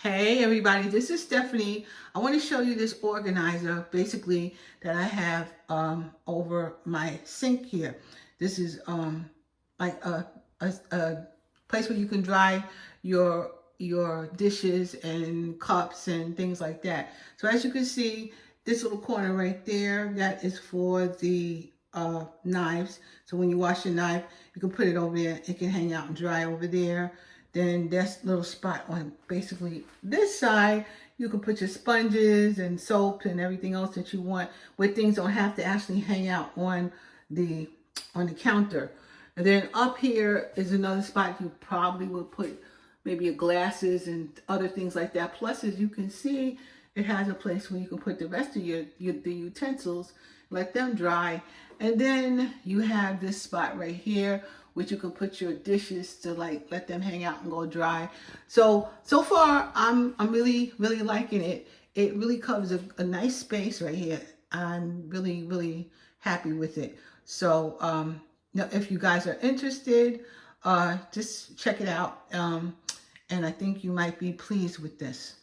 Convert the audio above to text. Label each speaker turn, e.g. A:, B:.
A: Hey everybody, this is Stephanie. I want to show you this organizer basically that I have over my sink here. This is like a place where you can dry your dishes and cups and things like that. So as you can see, this little corner right there, that is for the knives. So when you wash your knife, you can put it over there. It can hang out and dry over there. Then that's little spot on basically this side. You can put your sponges and soaps and everything else that you want, where things don't have to actually hang out on the counter. And then up here is another spot you probably would put maybe your glasses and other things like that. Plus, as you can see, it has a place where you can put the rest of the utensils, let them dry. And then you have this spot right here, which you can put your dishes to like let them hang out and go dry. So far I'm really liking it. It really covers a nice space right here. I'm really happy with it. So now if you guys are interested, just check it out. And I think you might be pleased with this.